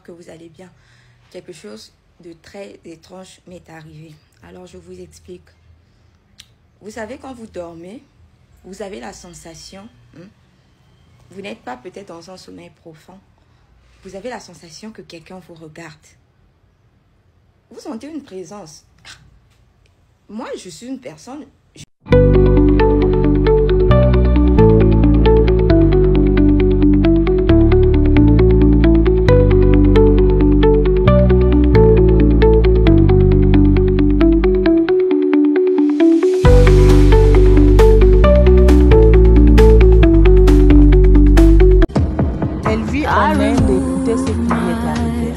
que vous allez bien. Quelque chose de très étrange m'est arrivé. Alors, je vous explique. Vous savez, quand vous dormez, vous avez la sensation, vous n'êtes pas peut-être dans un sommeil profond, vous avez la sensation que quelqu'un vous regarde. Vous sentez une présence. Moi, je suis une personne...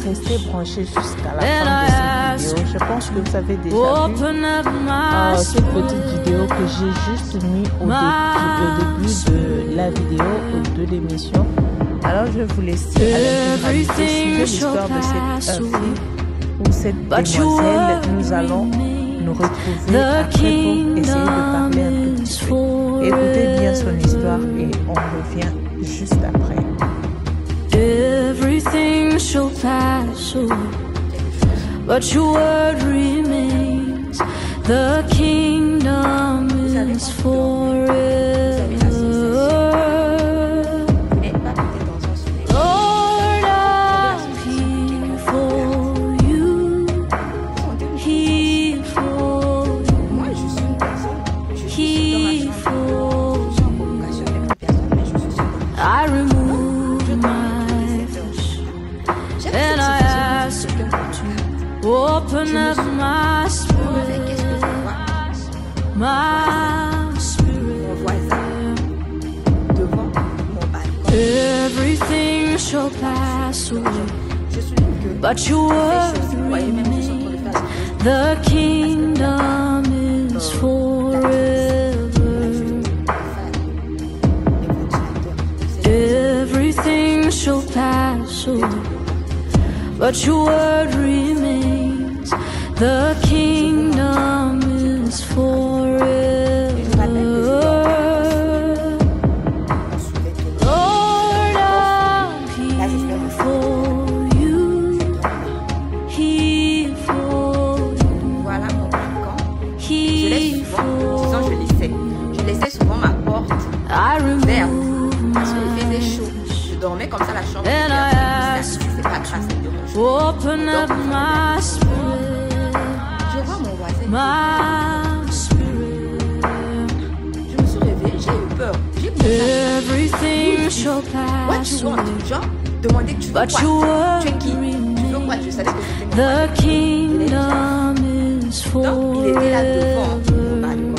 Restez branchés jusqu'à la fin de cette vidéo. Je pense que vous avez déjà vu cette petite vidéo que j'ai juste mis au début de la vidéo, de l'émission. Alors je vais vous laisser avec l'histoire de cette fille ou cette demoiselle. Nous allons nous retrouver après pour essayer de parler un tout petit peu. Écoutez bien son histoire et on revient juste après. Everything shall pass away, but your word remains. The kingdom is forever. Lord, I'm here for you, here for you, here for you. I remove my and I ask you to open up my spirit, Everything shall pass away, but your word remains. The kingdom is forever. Everything shall pass away, but your word remains. The kingdom is forever. Lord, I'm here for you, here for you. Voilà mon balcon. Here for Je laissais souvent ma porte ouverte parce qu'il faisait chaud. Je dormais comme ça, la chambre c'est pas grave. Open up my spirit, Je vois mon voisin. my spirit. Je me suis réveillée, j'ai eu peur. J'ai Everything shall What pass you away, want? Genre, demander tu veux quoi? but your Tu es word qui? Tu veux quoi? Je savais que c'était mon the voisin. kingdom is Donc, il était là devant forever. mon balcon.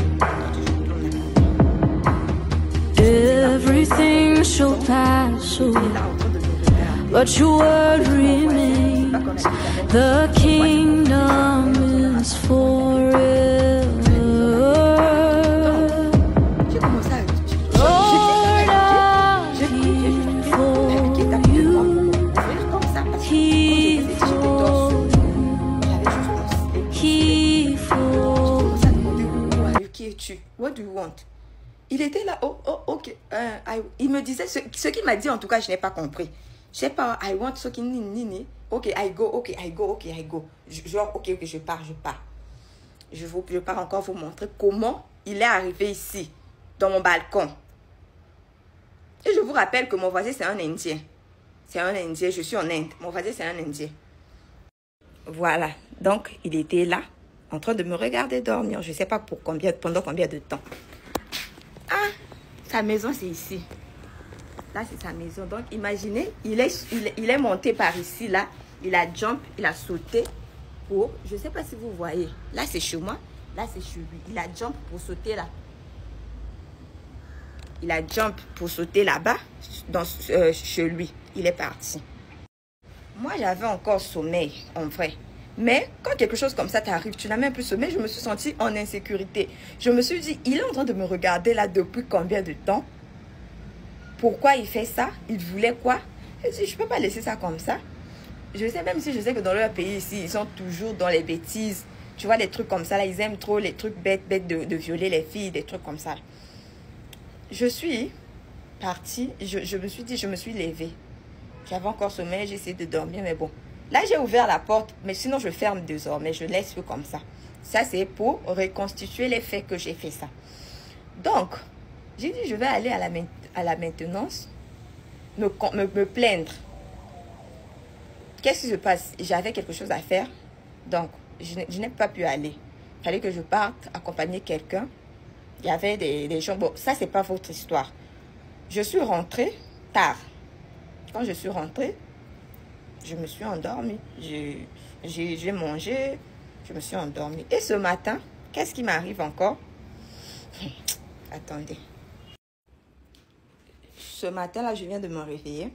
Everything shall pass Il est away, là en train de me regarder. but your word remains. The kingdom is forever. J'ai commencé à... Lord, I'm here for you, here for you, here for you. Qui es-tu? What do you want? Il était là, ok. Il me disait, ce qu'il m'a dit en tout cas, je n'ai pas compris. Je sais pas, I want ce qui nini. Ok, I go, ok, I go, ok, I go. Genre, ok, je pars. Je pars encore vous montrer comment il est arrivé ici, dans mon balcon. Et je vous rappelle que mon voisin, c'est un Indien. C'est un Indien, je suis en Inde. Mon voisin, c'est un Indien. Voilà, donc il était là, en train de me regarder dormir. Je ne sais pas pendant combien de temps. Ah, sa maison, c'est ici. Là, c'est sa maison. Donc, imaginez, il est monté par ici, là. Il a jump, il a sauté pour... Je ne sais pas si vous voyez. Là, c'est chez moi. Là, c'est chez lui. Il a jump pour sauter là. Il a jump pour sauter là-bas, chez lui. Il est parti. Moi, j'avais encore sommeil, en vrai. Mais quand quelque chose comme ça t'arrive, tu n'as même plus sommeil, je me suis sentie en insécurité. Je me suis dit, il est en train de me regarder là depuis combien de temps? Pourquoi il fait ça? Il voulait quoi? Je dis, je ne peux pas laisser ça comme ça. Je sais, même si je sais que dans leur pays ici, ils sont toujours dans les bêtises. Tu vois, les trucs comme ça, là, ils aiment trop les trucs bêtes de violer les filles, des trucs comme ça. Je suis partie, je me suis dit, je me suis levée. J'avais encore sommeil, j'ai essayé de dormir, mais bon. Là, j'ai ouvert la porte, mais sinon, je ferme désormais. Je laisse comme ça. Ça, c'est pour reconstituer les faits que j'ai fait ça. Donc, j'ai dit, je vais aller à la maintenance, me plaindre. Qu'est-ce qui se passe? J'avais quelque chose à faire, donc je n'ai pas pu aller. Il fallait que je parte accompagner quelqu'un. Il y avait des gens. Bon, ça, c'est pas votre histoire. Je suis rentrée tard. Quand je suis rentrée, je me suis endormie. J'ai mangé, je me suis endormie. Et ce matin, qu'est-ce qui m'arrive encore? Attendez. Ce matin-là, je viens de me réveiller.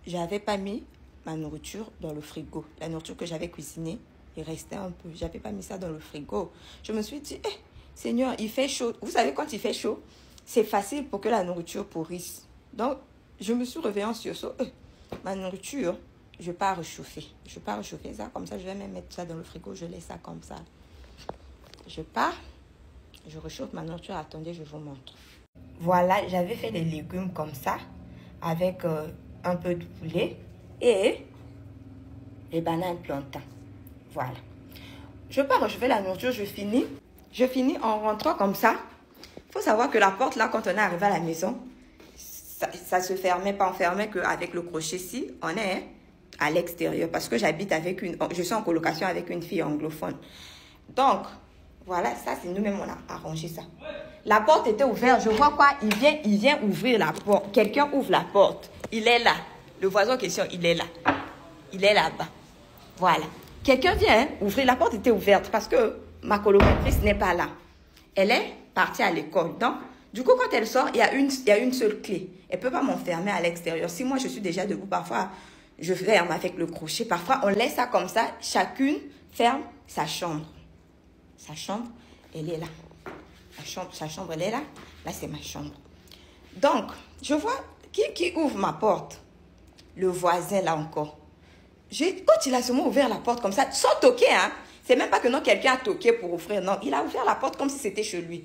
Je n'avais pas mis ma nourriture dans le frigo. La nourriture que j'avais cuisinée, il restait un peu. Je n'avais pas mis ça dans le frigo. Je me suis dit, Seigneur, il fait chaud. Vous savez, quand il fait chaud, c'est facile pour que la nourriture pourrisse. Donc, je me suis réveillée en sursaut. Ma nourriture, je ne vais pas réchauffer. Je ne vais pas réchauffer ça comme ça. Je vais même mettre ça dans le frigo. Je laisse ça comme ça. Je pars. Je réchauffe ma nourriture. Attendez, je vous montre. Voilà, j'avais fait des légumes comme ça. Avec un peu de poulet. Et les bananes plantains. Voilà. Je pars réchauffer la nourriture. Je finis en rentrant comme ça. Il faut savoir que la porte, là, quand on est arrivé à la maison, ça se fermait, pas enfermé qu'avec le crochet-ci. On est à l'extérieur parce que je suis en colocation avec une fille anglophone. Donc, voilà, ça, c'est nous-mêmes, on a arrangé ça. La porte était ouverte. Je vois quoi? Il vient ouvrir la porte. Quelqu'un ouvre la porte. Il est là. Le voisin en question, il est là. Il est là-bas. Voilà. Quelqu'un vient ouvrir. La porte était ouverte parce que ma colocatrice n'est pas là. Elle est partie à l'école. Donc, du coup, quand elle sort, il y a une seule clé. Elle ne peut pas m'enfermer à l'extérieur. Si moi, je suis déjà debout, parfois, je ferme avec le crochet. Parfois, on laisse ça comme ça. Chacune ferme sa chambre. Sa chambre, elle est là. Sa chambre, elle est là. Là, c'est ma chambre. Donc, je vois qui ouvre ma porte. Le voisin, là encore. Quand il a seulement ouvert la porte comme ça, sans toquer, hein. C'est même pas que non, quelqu'un a toqué pour ouvrir. Non, il a ouvert la porte comme si c'était chez lui.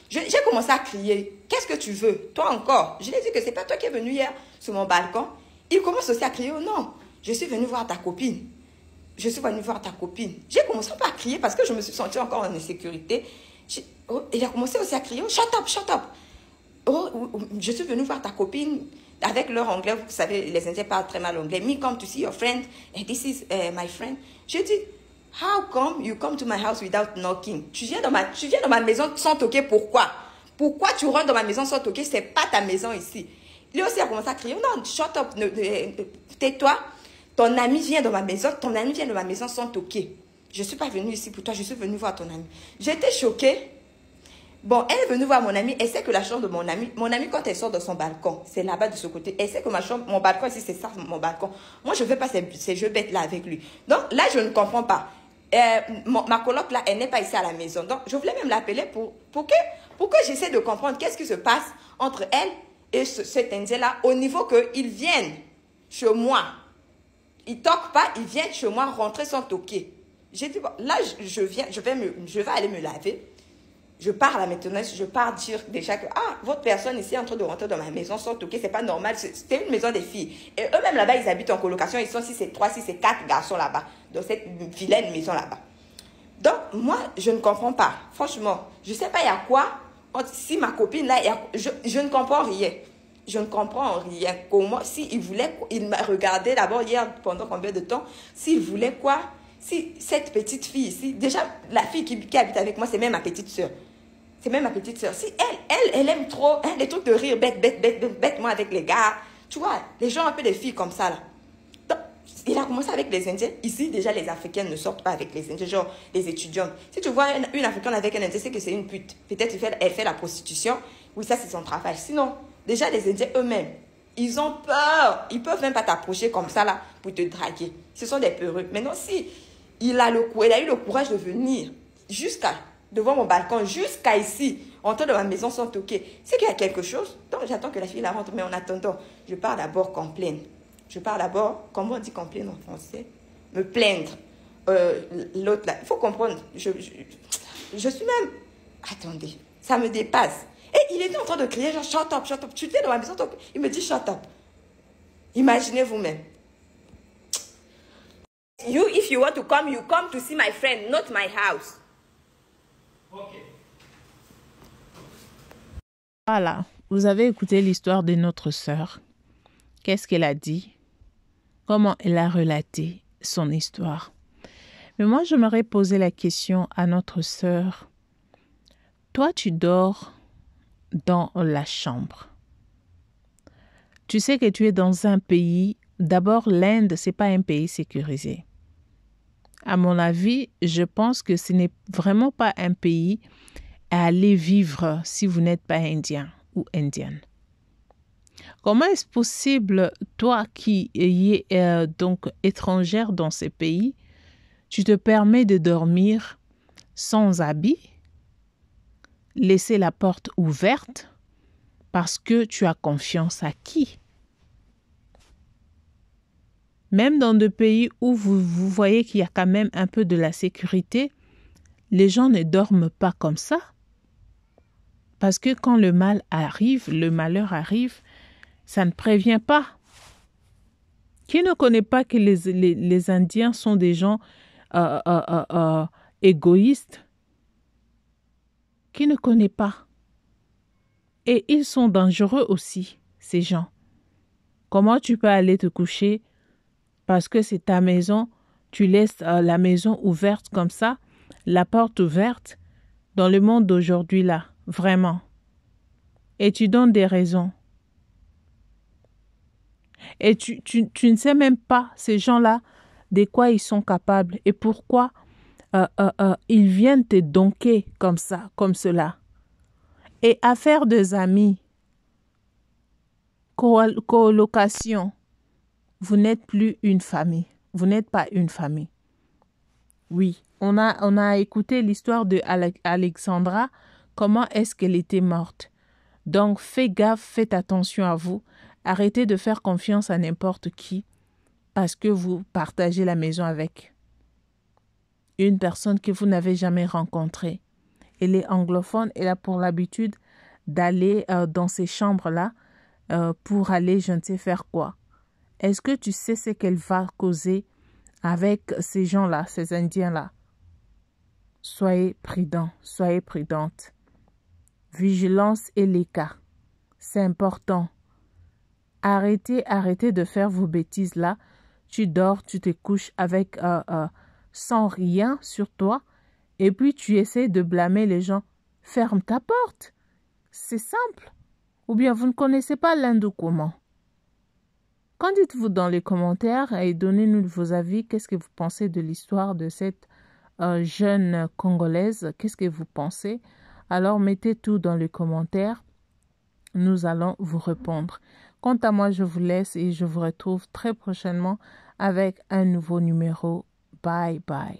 J'ai commencé à crier. Qu'est-ce que tu veux? Toi encore. Je lui ai dit que c'est pas toi qui es venu hier sur mon balcon. Il commence aussi à crier. Oh non, je suis venu voir ta copine. Je suis venu voir ta copine. J'ai commencé pas à crier parce que je me suis sentie encore en insécurité. Il a commencé aussi à crier. Oh, shut up, shut up. Oh, je suis venu voir ta copine. Avec leur anglais, vous savez, les Indiens parlent très mal anglais. Me come to see your friend. And this is my friend. J'ai dit, how come you come to my house without knocking? Tu viens dans ma maison sans toquer, pourquoi? Pourquoi tu rentres dans ma maison sans toquer? C'est pas ta maison ici. Lui aussi a commencé à crier, non, shut up, tais-toi. Ton ami vient dans ma maison sans toquer. Je ne suis pas venue ici pour toi, je suis venue voir ton ami. J'étais choquée. Bon, elle est venue voir mon ami, elle sait que la chambre de mon ami, quand elle sort de son balcon, c'est là-bas de ce côté. Elle sait que mon balcon ici, c'est ça, mon balcon. Moi, je ne veux pas ces jeux bêtes là avec lui. Donc là, je ne comprends pas. Ma coloc là, elle n'est pas ici à la maison. Donc, je voulais même l'appeler pour que j'essaie de comprendre qu'est-ce qui se passe entre elle et cet Indien-là, au niveau qu'ils viennent chez moi. Ils ne toquent pas, ils viennent chez moi rentrer sans toquer. J'ai dit, bon, là, je vais aller me laver. Je pars à la maintenance, je pars dire déjà que, votre personne ici est en train de rentrer dans ma maison sans toquer, c'est pas normal. C'était une maison des filles. Et eux-mêmes là-bas, ils habitent en colocation. Ils sont 6 et 3, 6 et 4 garçons là-bas, dans cette vilaine maison là-bas. Donc, moi, je ne comprends pas. Franchement, je ne sais pas il y a quoi. Si ma copine là, je ne comprends rien. Je ne comprends rien. Comment, il m'a regardé d'abord hier pendant combien de temps, s'il voulait quoi, si cette petite fille ici, déjà, la fille qui habite avec moi, c'est même ma petite soeur. C'est même ma petite soeur. Si elle aime trop les trucs de rire, bête, moi avec les gars. Tu vois, les gens un peu des filles comme ça, là. Donc, il a commencé avec les Indiens. Ici, déjà, les Africaines ne sortent pas avec les Indiens, genre les étudiantes. Si tu vois une Africaine avec un Indien, c'est que c'est une pute. Peut-être elle fait la prostitution. Oui, ça, c'est son travail. Sinon, déjà, les Indiens eux-mêmes, ils ont peur. Ils peuvent même pas t'approcher comme ça, là, pour te draguer. Ce sont des peureux. Maintenant, si il a eu le courage de venir devant mon balcon, jusqu'à ici, entrer dans ma maison sans toquer, c'est qu'il y a quelque chose. Donc, j'attends que la fille la rentre. Mais en attendant, je pars d'abord complaindre. Comment on dit complaindre en français? Me plaindre. L'autre là, il faut comprendre. Je suis même... Attendez, ça me dépasse. Et il était en train de crier, genre, shut up, tu es dans ma maison. Il me dit, shut up. Imaginez vous-même. You, if you want to come, you come to see my friend, not my house. Okay. Voilà, vous avez écouté l'histoire de notre sœur. Qu'est-ce qu'elle a dit? Comment elle a relaté son histoire? Mais moi, j'aimerais poser la question à notre sœur. Toi, tu dors dans la chambre. Tu sais que tu es dans un pays. D'abord, l'Inde, ce n'est pas un pays sécurisé. À mon avis, je pense que ce n'est vraiment pas un pays à aller vivre si vous n'êtes pas indien ou indienne. Comment est-ce possible, toi qui es donc étrangère dans ces pays, tu te permets de dormir sans habit, laisser la porte ouverte parce que tu as confiance à qui? Même dans des pays où vous voyez qu'il y a quand même un peu de la sécurité, les gens ne dorment pas comme ça. Parce que quand le mal arrive, le malheur arrive, ça ne prévient pas. Qui ne connaît pas que les Indiens sont des gens égoïstes? Qui ne connaît pas? Et ils sont dangereux aussi, ces gens. Comment tu peux aller te coucher parce que c'est ta maison, tu laisses la maison ouverte comme ça, la porte ouverte, dans le monde d'aujourd'hui là, vraiment. Et tu donnes des raisons. Et tu ne sais même pas, ces gens-là, de quoi ils sont capables et pourquoi ils viennent te donker comme ça, comme cela. Et affaire des amis, colocation, vous n'êtes plus une famille. Vous n'êtes pas une famille. Oui, on a écouté l'histoire de Alexandra, comment est-ce qu'elle était morte. Donc, faites gaffe, faites attention à vous. Arrêtez de faire confiance à n'importe qui parce que vous partagez la maison avec une personne que vous n'avez jamais rencontrée. Elle est anglophone, elle a pour l'habitude d'aller dans ces chambres-là pour aller je ne sais faire quoi. Est-ce que tu sais ce qu'elle va causer avec ces gens-là, ces Indiens-là? Soyez prudents, soyez prudentes. Vigilance et les cas. C'est important. Arrêtez de faire vos bêtises là. Tu dors, tu te couches avec sans rien sur toi et puis tu essaies de blâmer les gens. Ferme ta porte. C'est simple. Ou bien vous ne connaissez pas l'Inde ou comment? Qu'en dites-vous dans les commentaires et donnez-nous vos avis. Qu'est-ce que vous pensez de l'histoire de cette jeune Congolaise? Qu'est-ce que vous pensez? Alors mettez tout dans les commentaires. Nous allons vous répondre. Quant à moi, je vous laisse et je vous retrouve très prochainement avec un nouveau numéro. Bye bye.